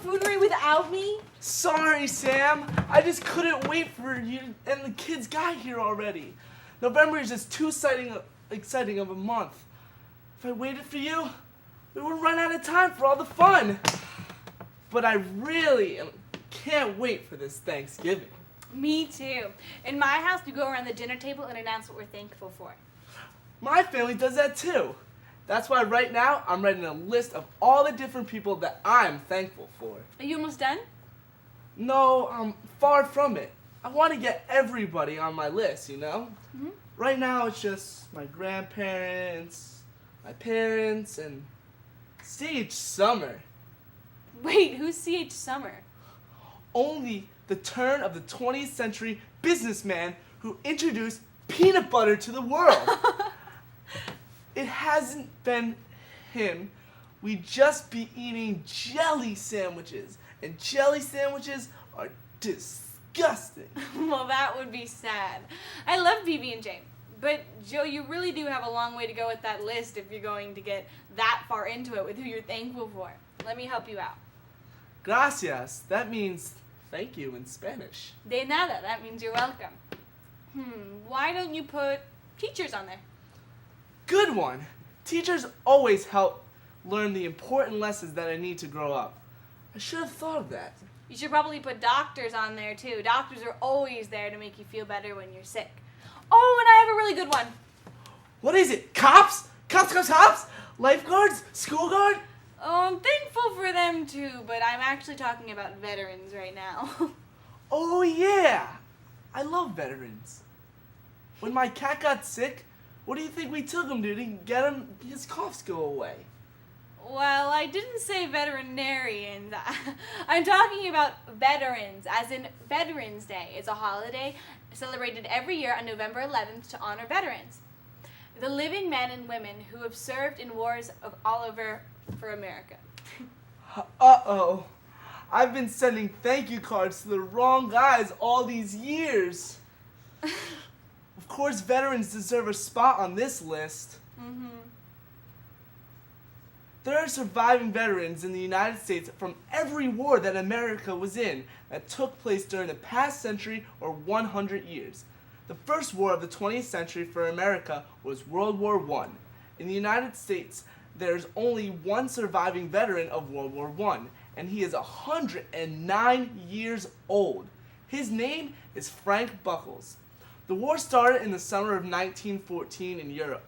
buffoonery without me? Sorry, Sam. I just couldn't wait for you, and the kids got here already. November is just too exciting of a month. If I waited for you, we would run out of time for all the fun. But I really can't wait for this Thanksgiving. Me too. In my house, we go around the dinner table and announce what we're thankful for. My family does that too. That's why right now I'm writing a list of all the different people that I'm thankful for. Are you almost done? No, I'm far from it. I want to get everybody on my list, you know? Mm-hmm. Right now it's just my grandparents, my parents, and C.H. Summer. Wait, who's C.H. Summer? Only the turn of the 20th century businessman who introduced peanut butter to the world. It hasn't been him. We'd just be eating jelly sandwiches, and jelly sandwiches are disgusting. Well, that would be sad. I love PB&J. But, Joe, you really do have a long way to go with that list if you're going to get that far into it with who you're thankful for. Let me help you out. Gracias. That means thank you in Spanish. De nada. That means you're welcome. Why don't you put teachers on there? Good one. Teachers always help learn the important lessons that I need to grow up. I should have thought of that. You should probably put doctors on there, too. Doctors are always there to make you feel better when you're sick. Oh, and I have a really good one. What is it? Cops? Cops? Lifeguards? School guard? Oh, I'm thankful for them, too, but I'm actually talking about veterans right now. Oh, yeah. I love veterans. When my cat got sick, what do you think we took him to get him his coughs go away? Well, I didn't say veterinarians. I'm talking about veterans, as in Veterans Day. It's a holiday celebrated every year on November 11th to honor veterans, the living men and women who have served in wars all over for America. Uh-oh. I've been sending thank you cards to the wrong guys all these years. Of course, veterans deserve a spot on this list. Mm-hmm. There are surviving veterans in the United States from every war that America was in that took place during the past century or 100 years. The first war of the 20th century for America was World War I. In the United States, there's only one surviving veteran of World War I, and he is 109 years old. His name is Frank Buckles. The war started in the summer of 1914 in Europe.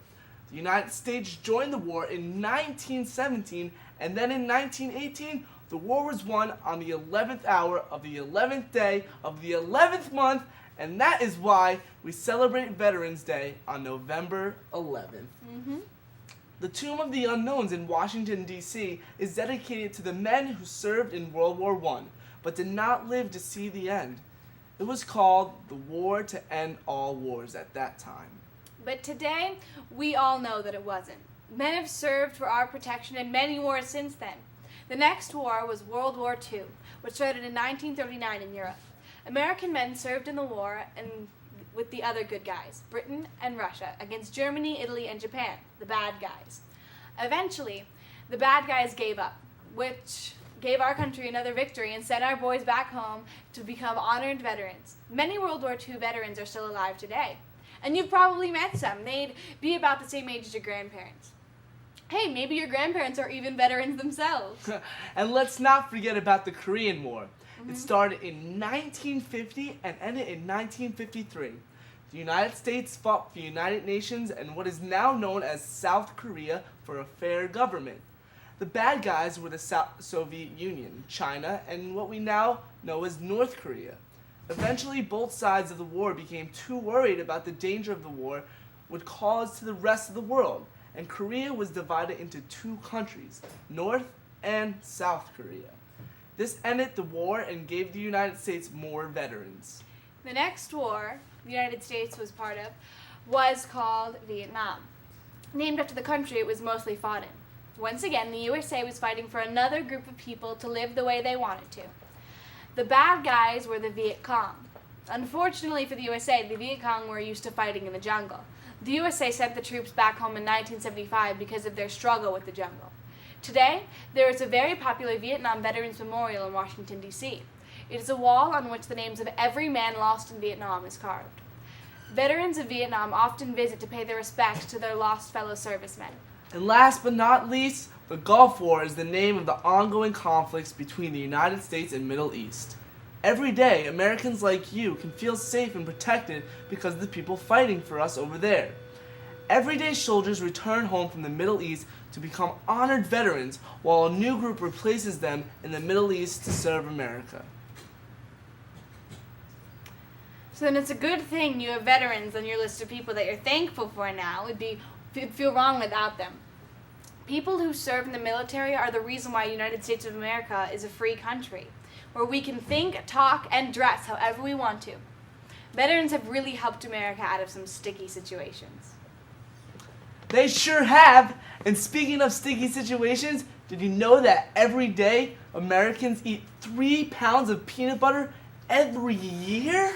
The United States joined the war in 1917, and then in 1918, the war was won on the 11th hour of the 11th day of the 11th month, and that is why we celebrate Veterans Day on November 11th. Mm-hmm. The Tomb of the Unknowns in Washington, D.C. is dedicated to the men who served in World War I, but did not live to see the end. It was called the War to End All Wars at that time. But today, we all know that it wasn't. Men have served for our protection in many wars since then. The next war was World War II, which started in 1939 in Europe. American men served in the war with the other good guys, Britain and Russia, against Germany, Italy, and Japan, the bad guys. Eventually, the bad guys gave up, which gave our country another victory and sent our boys back home to become honored veterans. Many World War II veterans are still alive today. And you've probably met some. They'd be about the same age as your grandparents. Hey, maybe your grandparents are even veterans themselves. And let's not forget about the Korean War. Mm-hmm. It started in 1950 and ended in 1953. The United States fought for the United Nations and what is now known as South Korea for a fair government. The bad guys were the Soviet Union, China, and what we now know as North Korea. Eventually, both sides of the war became too worried about the danger of the war would cause to the rest of the world, and Korea was divided into two countries, North and South Korea. This ended the war and gave the United States more veterans. The next war the United States was part of was called Vietnam, named after the country it was mostly fought in. Once again, the USA was fighting for another group of people to live the way they wanted to. The bad guys were the Viet Cong. Unfortunately for the USA, the Viet Cong were used to fighting in the jungle. The USA sent the troops back home in 1975 because of their struggle with the jungle. Today, there is a very popular Vietnam Veterans Memorial in Washington, D.C. It is a wall on which the names of every man lost in Vietnam is carved. Veterans of Vietnam often visit to pay their respects to their lost fellow servicemen. And last but not least, the Gulf War is the name of the ongoing conflicts between the United States and Middle East. Every day, Americans like you can feel safe and protected because of the people fighting for us over there. Everyday soldiers return home from the Middle East to become honored veterans, while a new group replaces them in the Middle East to serve America. So then it's a good thing you have veterans on your list of people that you're thankful for now. It'd feel wrong without them. People who serve in the military are the reason why the United States of America is a free country, where we can think, talk, and dress however we want to. Veterans have really helped America out of some sticky situations. They sure have! And speaking of sticky situations, did you know that every day Americans eat 3 pounds of peanut butter every year?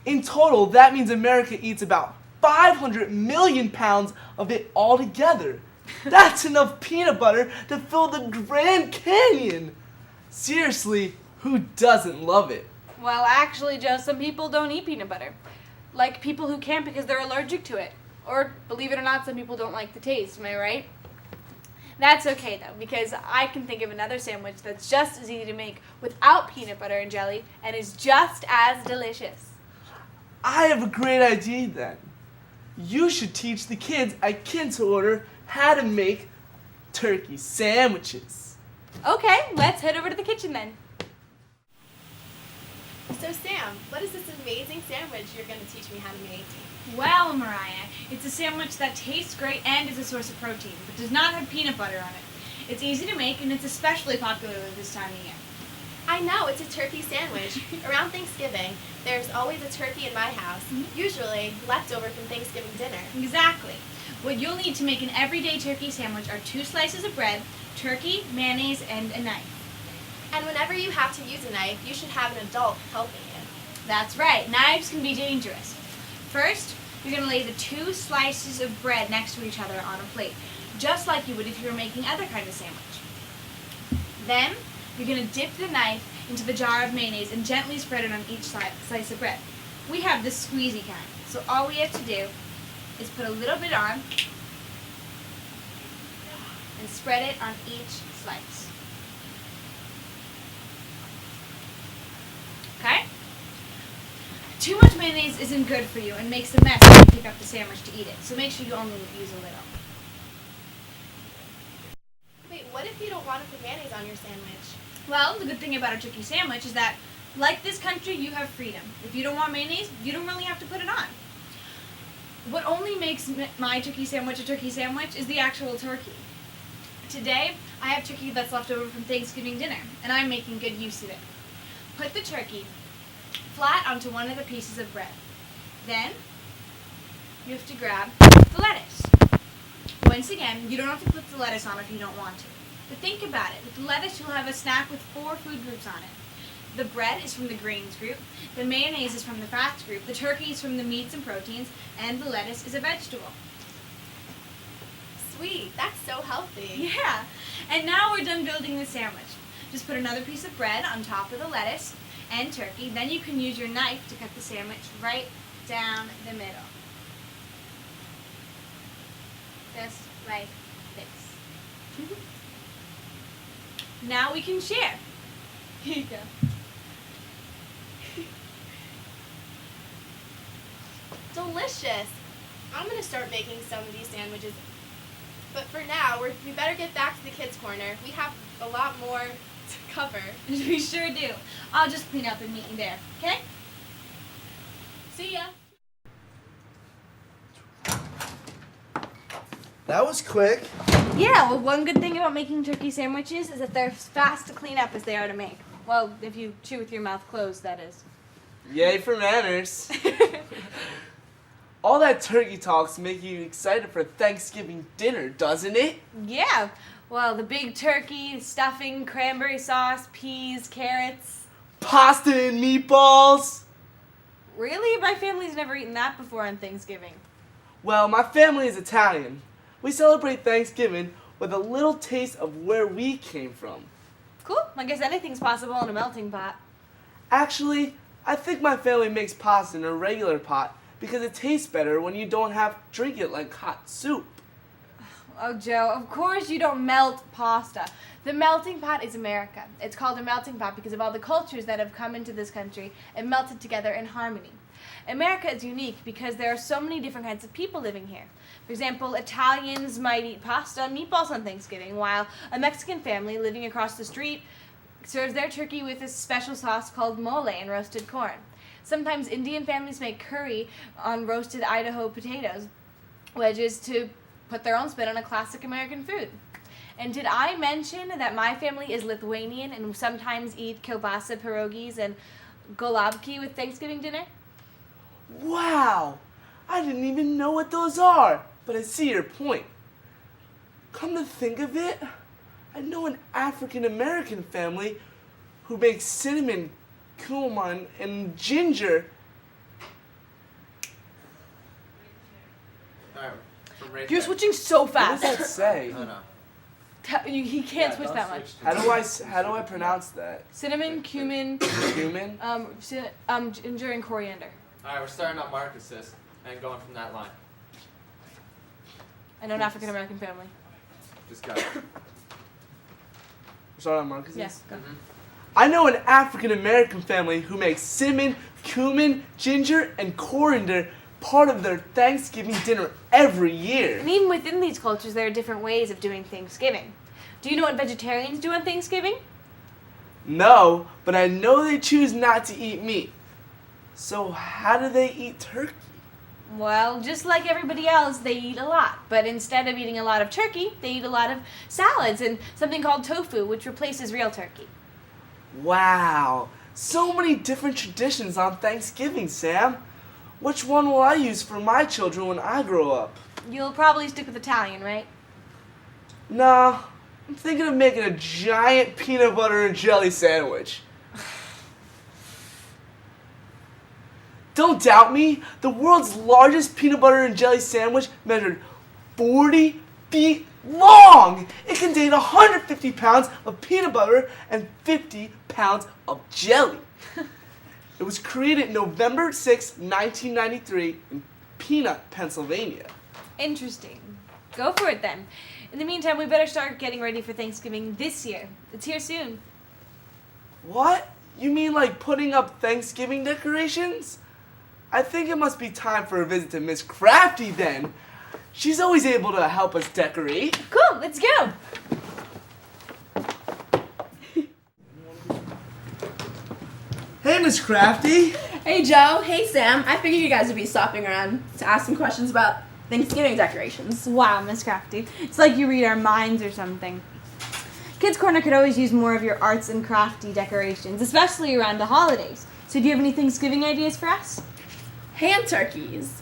In total, that means America eats about 500 million pounds of it altogether. That's enough peanut butter to fill the Grand Canyon. Seriously, who doesn't love it? Well, actually, Joe, some people don't eat peanut butter. Like people who can't because they're allergic to it. Or, believe it or not, some people don't like the taste. Am I right? That's okay, though, because I can think of another sandwich that's just as easy to make without peanut butter and jelly and is just as delicious. I have a great idea then. You should teach the kids at Kids Order how to make turkey sandwiches. Okay, let's head over to the kitchen then. So Sam, what is this amazing sandwich you're going to teach me how to make? Well, Mariah, it's a sandwich that tastes great and is a source of protein, but does not have peanut butter on it. It's easy to make and it's especially popular at this time of year. I know, it's a turkey sandwich. Around Thanksgiving, there's always a turkey in my house, usually leftover from Thanksgiving dinner. Exactly. What you'll need to make an everyday turkey sandwich are 2 slices of bread, turkey, mayonnaise, and a knife. And whenever you have to use a knife, you should have an adult helping you. That's right, knives can be dangerous. First, you're going to lay the 2 slices of bread next to each other on a plate, just like you would if you were making other kind of sandwich. Then, you're going to dip the knife into the jar of mayonnaise and gently spread it on each slice of bread. We have this squeezy kind, so all we have to do is put a little bit on and spread it on each slice. Okay? Too much mayonnaise isn't good for you and makes a mess when you pick up the sandwich to eat it, so make sure you only use a little. Wait, what if you don't want to put mayonnaise on your sandwich? Well, the good thing about a turkey sandwich is that, like this country, you have freedom. If you don't want mayonnaise, you don't really have to put it on. What only makes my turkey sandwich a turkey sandwich is the actual turkey. Today, I have turkey that's left over from Thanksgiving dinner, and I'm making good use of it. Put the turkey flat onto one of the pieces of bread. Then, you have to grab the lettuce. Once again, you don't have to put the lettuce on if you don't want to. But think about it. With the lettuce, you'll have a snack with 4 food groups on it. The bread is from the grains group, the mayonnaise is from the fats group, the turkey is from the meats and proteins, and the lettuce is a vegetable. Sweet, that's so healthy. Yeah, and now we're done building the sandwich. Just put another piece of bread on top of the lettuce and turkey, then you can use your knife to cut the sandwich right down the middle. Just like this. Now we can share. Here you go. Delicious. I'm going to start making some of these sandwiches. But for now, we better get back to the kids' corner. We have a lot more to cover. We sure do. I'll just clean up and meet you there, okay? See ya. That was quick. Yeah, well, one good thing about making turkey sandwiches is that they're as fast to clean up as they are to make. Well, if you chew with your mouth closed, that is. Yay for manners. All that turkey talks make you excited for Thanksgiving dinner, doesn't it? Yeah. Well, the big turkey, stuffing, cranberry sauce, peas, carrots. Pasta and meatballs. Really? My family's never eaten that before on Thanksgiving. Well, my family is Italian. We celebrate Thanksgiving with a little taste of where we came from. Cool. I guess anything's possible in a melting pot. Actually, I think my family makes pasta in a regular pot because it tastes better when you don't have to drink it like hot soup. Oh, Joe, of course you don't melt pasta. The melting pot is America. It's called a melting pot because of all the cultures that have come into this country and melted together in harmony. America is unique because there are so many different kinds of people living here. For example, Italians might eat pasta and meatballs on Thanksgiving, while a Mexican family living across the street serves their turkey with a special sauce called mole and roasted corn. Sometimes Indian families make curry on roasted Idaho potatoes wedges to put their own spin on a classic American food. And did I mention that my family is Lithuanian and sometimes eat kielbasa pierogies and golubki with Thanksgiving dinner? Wow! I didn't even know what those are, but I see your point. Come to think of it, I know an African American family who makes cinnamon, cumin, and ginger. Alright, from right You're there. switching so What fast. does that say? No, no. He can't Yeah, switch don't that much. switch to How do I pronounce that? Cinnamon, cumin, Cumin? ginger, and coriander. Alright, we're starting on Marcus's and going from that line. I know an African American family. Just got it. Sorry, Marcus. Yes. Go. I know an African American family who makes cinnamon, cumin, ginger, and coriander part of their Thanksgiving dinner every year. And even within these cultures, there are different ways of doing Thanksgiving. Do you know what vegetarians do on Thanksgiving? No, but I know they choose not to eat meat. So how do they eat turkey? Well, just like everybody else, they eat a lot. But instead of eating a lot of turkey, they eat a lot of salads and something called tofu, which replaces real turkey. Wow, so many different traditions on Thanksgiving, Sam. Which one will I use for my children when I grow up? You'll probably stick with Italian, right? Nah, I'm thinking of making a giant peanut butter and jelly sandwich. Don't doubt me, the world's largest peanut butter and jelly sandwich measured 40 feet long. It contained 150 pounds of peanut butter and 50 pounds of jelly. It was created November 6, 1993 in Peanut, Pennsylvania. Interesting. Go for it then. In the meantime, we better start getting ready for Thanksgiving this year. It's here soon. What? You mean like putting up Thanksgiving decorations? I think it must be time for a visit to Miss Crafty then. She's always able to help us decorate. Cool, let's go. Hey, Miss Crafty. Hey Joe, hey Sam. I figured you guys would be stopping around to ask some questions about Thanksgiving decorations. Wow, Miss Crafty. It's like you read our minds or something. Kids Corner could always use more of your arts and crafty decorations, especially around the holidays. So do you have any Thanksgiving ideas for us? Hand turkeys.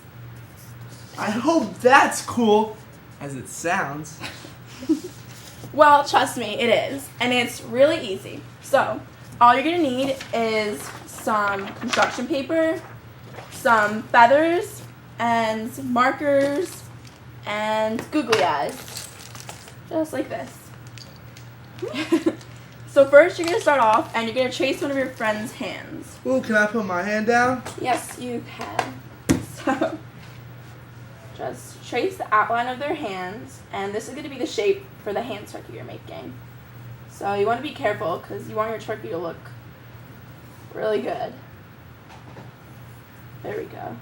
I hope that's cool, as it sounds. Well, trust me, it is. And it's really easy. So, all you're gonna need is some construction paper, some feathers, and some markers, and googly eyes. Just like this. So first you're gonna start off and you're gonna trace one of your friend's hands. Ooh, can I put my hand down? Yes, you can. So, just trace the outline of their hands, and this is going to be the shape for the hand turkey you're making. So you want to be careful because you want your turkey to look really good. There we go.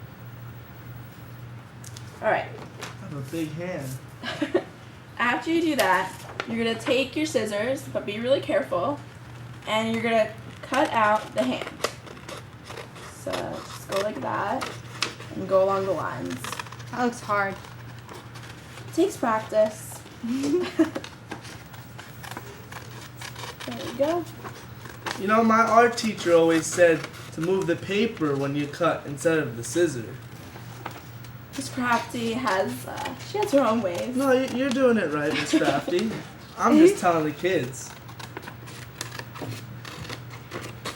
Alright. I have a big hand. After you do that, you're going to take your scissors, but be really careful, and you're going to cut out the hand. So just go like that and go along the lines. That looks hard. It takes practice. There we go. You know, my art teacher always said to move the paper when you cut instead of the scissor. Miss Crafty has, she has her own ways. No, you're doing it right, Miss Crafty. I'm just telling the kids.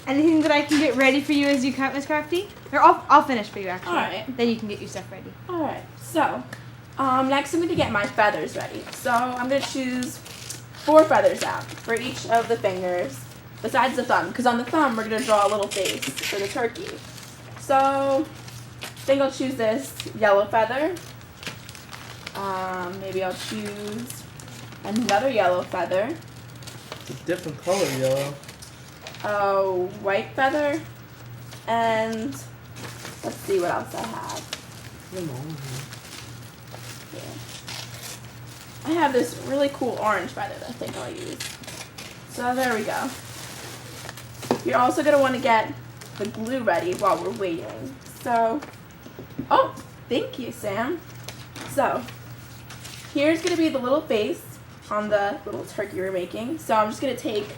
Anything that I can get ready for you as you cut, Miss Crafty? Or I'll finish for you, actually. Alright. Then you can get your stuff ready. Alright, so Next I'm going to get my feathers ready. So I'm going to choose 4 feathers out for each of the fingers, besides the thumb, because on the thumb we're going to draw a little face for the turkey. So I think I'll choose this yellow feather. Maybe I'll choose another yellow feather. It's a different color yellow. A white feather. And let's see what else I have. I have this really cool orange feather that I think I'll use. So there we go. You're also going to want to get the glue ready while we're waiting. So, oh, thank you, Sam. So, here's going to be the little face on the little turkey we're making. So I'm just going to take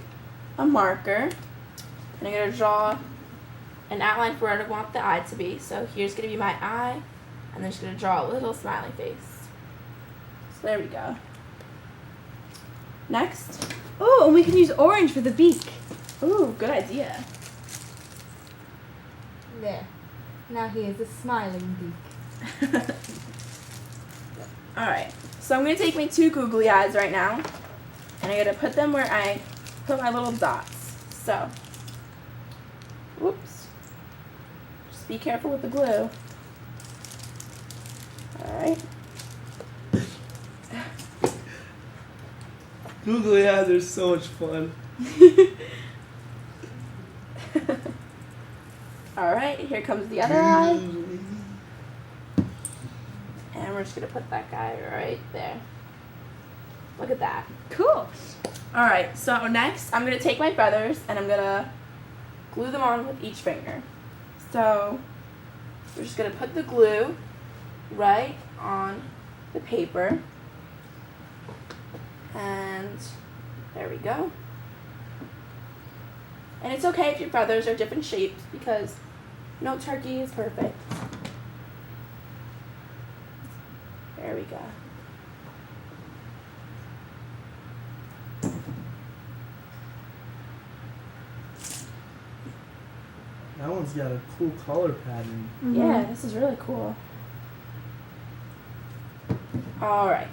a marker and I'm going to draw an outline for where I want the eye to be. So here's going to be my eye, and then just going to draw a little smiley face. So there we go. Next. Oh, and we can use orange for the beak. Ooh, good idea. There. Now here's a smiling beak. Alright, so I'm going to take my 2 googly eyes right now, and I'm going to put them where I put my little dots. So, whoops. Just be careful with the glue. Alright. Googly eyes are so much fun. Alright, here comes the other eye. And we're just going to put that guy right there. Look at that. Cool. Alright, so next I'm going to take my feathers and I'm going to glue them on with each finger. So we're just going to put the glue right on the paper. And there we go. And it's okay if your feathers are different shapes because no turkey is perfect. There we go. That one's got a cool color pattern. Yeah, this is really cool. Alright.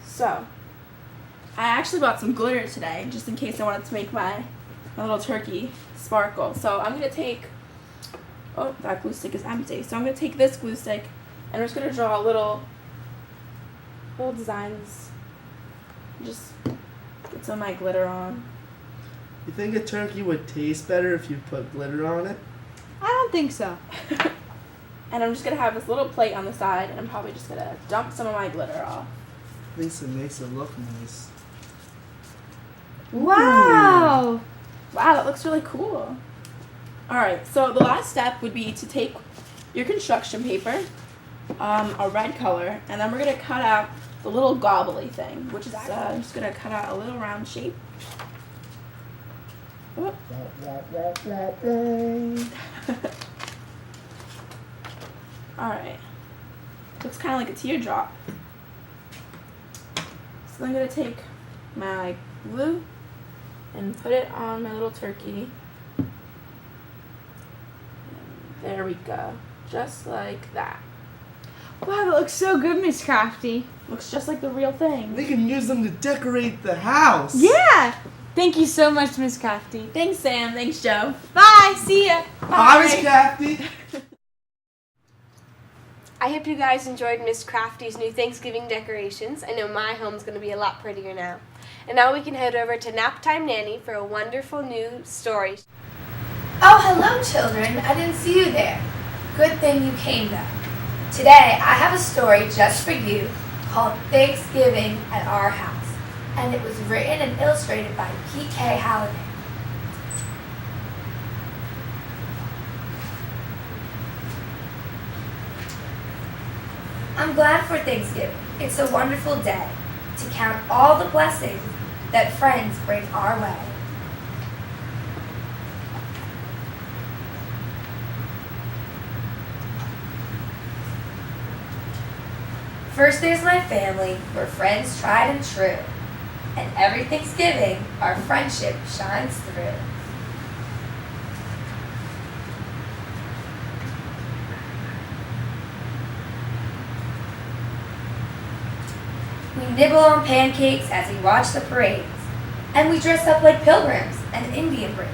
So, I actually bought some glitter today, just in case I wanted to make my little turkey sparkle. So I'm going to take, oh, that glue stick is empty. So I'm going to take this glue stick, and we're just going to draw little designs. Just get some of my glitter on. You think a turkey would taste better if you put glitter on it? I don't think so. And I'm just going to have this little plate on the side, and I'm probably just going to dump some of my glitter off. At least it makes it look nice. Wow. Wow, that looks really cool. Alright, so the last step would be to take your construction paper, a red color, and then we're going to cut out the little gobbly thing, which is I'm just going to cut out a little round shape. Whoop. Alright. Looks kind of like a teardrop. So I'm going to take my glue and put it on my little turkey. And there we go. Just like that. Wow, that looks so good, Miss Crafty. Looks just like the real thing. We can use them to decorate the house. Yeah. Thank you so much, Miss Crafty. Thanks, Sam. Thanks, Joe. Bye. See ya. Bye, Miss Crafty. I hope you guys enjoyed Miss Crafty's new Thanksgiving decorations. I know my home's going to be a lot prettier now. And now we can head over to Naptime Nanny for a wonderful new story. Oh, hello, children. I didn't see you there. Good thing you came, though. Today, I have a story just for you called Thanksgiving at Our House, and it was written and illustrated by P.K. Halliday. I'm glad for Thanksgiving. It's a wonderful day to count all the blessings that friends bring our way. First there's my family, we're friends tried and true. And every Thanksgiving, our friendship shines through. We nibble on pancakes as we watch the parades, and we dress up like pilgrims and Indian braves.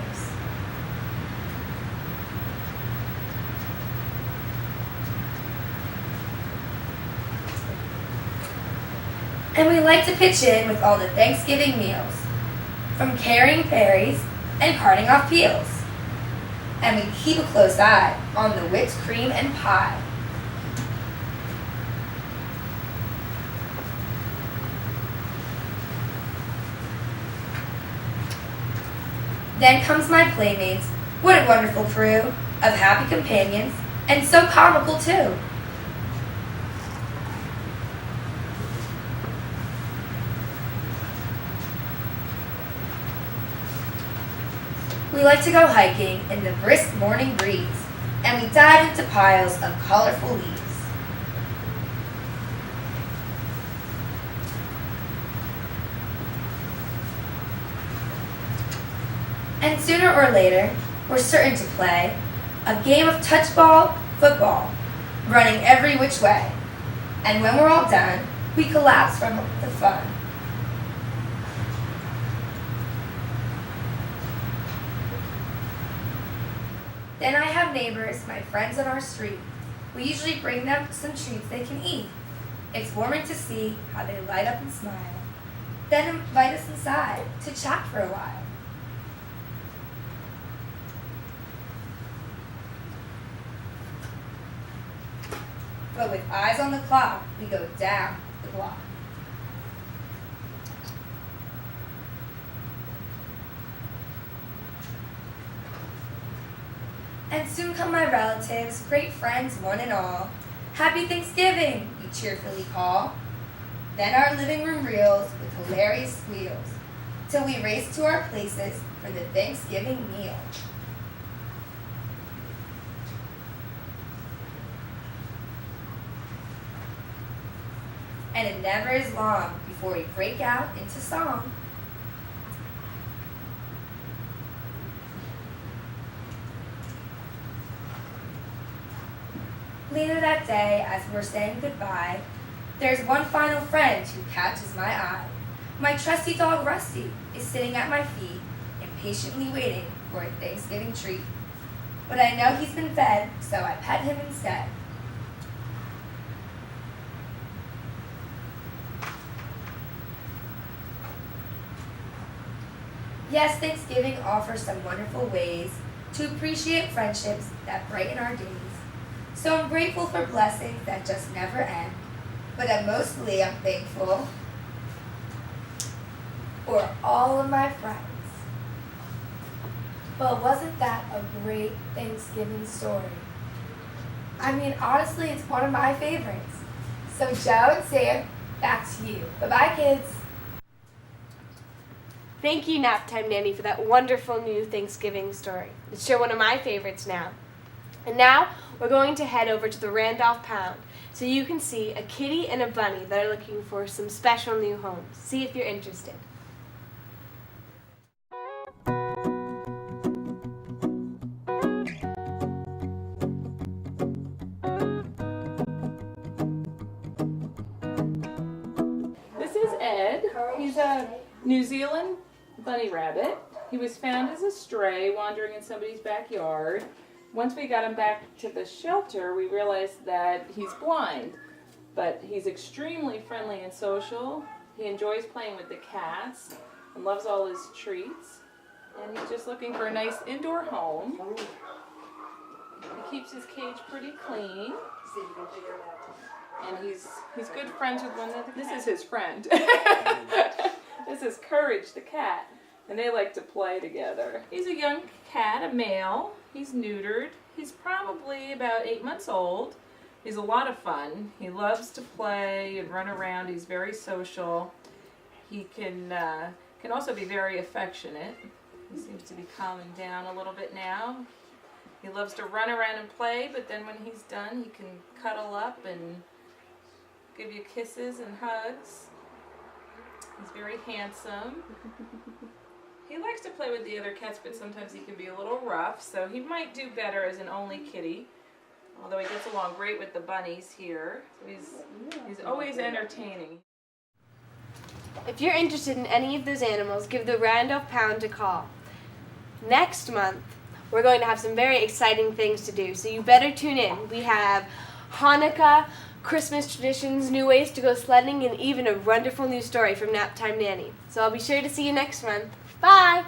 And we like to pitch in with all the Thanksgiving meals, from carrying berries and carting off peels. And we keep a close eye on the whipped cream and pie. Then comes my playmates, what a wonderful crew of happy companions, and so comical too. We like to go hiking in the brisk morning breeze, and we dive into piles of colorful leaves. And sooner or later, we're certain to play a game of touch ball, football, running every which way. And when we're all done, we collapse from the fun. Then I have neighbors, my friends on our street. We usually bring them some treats they can eat. It's warming to see how they light up and smile. Then invite us inside to chat for a while. But with eyes on the clock, we go down the block. And soon come my relatives, great friends, one and all. Happy Thanksgiving, we cheerfully call. Then our living room reels with hilarious squeals, till we race to our places for the Thanksgiving meal. And it never is long before we break out into song. Later that day, as we're saying goodbye, there's one final friend who catches my eye. My trusty dog Rusty is sitting at my feet, impatiently waiting for a Thanksgiving treat. But I know he's been fed, so I pet him instead. Yes, Thanksgiving offers some wonderful ways to appreciate friendships that brighten our days. So I'm grateful for blessings that just never end, but mostly I'm thankful for all of my friends. Well, wasn't that a great Thanksgiving story? I mean, honestly, it's one of my favorites. So Joe and Sam, back to you. Bye-bye, kids. Thank you, Naptime Nanny, for that wonderful new Thanksgiving story. It's sure one of my favorites now. And now we're going to head over to the Randolph Pound so you can see a kitty and a bunny that are looking for some special new homes. See if you're interested. This is Ed. He's a New Zealand bunny rabbit. He was found as a stray wandering in somebody's backyard. Once we got him back to the shelter, we realized that he's blind, but he's extremely friendly and social. He enjoys playing with the cats and loves all his treats. And he's just looking for a nice indoor home. He keeps his cage pretty clean. And he's good friends with one of the cats. This is his friend. This is Courage the cat. And they like to play together. He's a young cat, a male. He's neutered. He's probably about 8 months old. He's a lot of fun. He loves to play and run around. He's very social. He can also be very affectionate. He seems to be calming down a little bit now. He loves to run around and play, but then when he's done, he can cuddle up and give you kisses and hugs. He's very handsome. He likes to play with the other cats, but sometimes he can be a little rough, so he might do better as an only kitty. Although he gets along great with the bunnies here. So he's always entertaining. If you're interested in any of those animals, give the Randolph Pound a call. Next month, we're going to have some very exciting things to do, so you better tune in. We have Hanukkah, Christmas traditions, new ways to go sledding, and even a wonderful new story from Naptime Nanny. So I'll be sure to see you next month. Bye!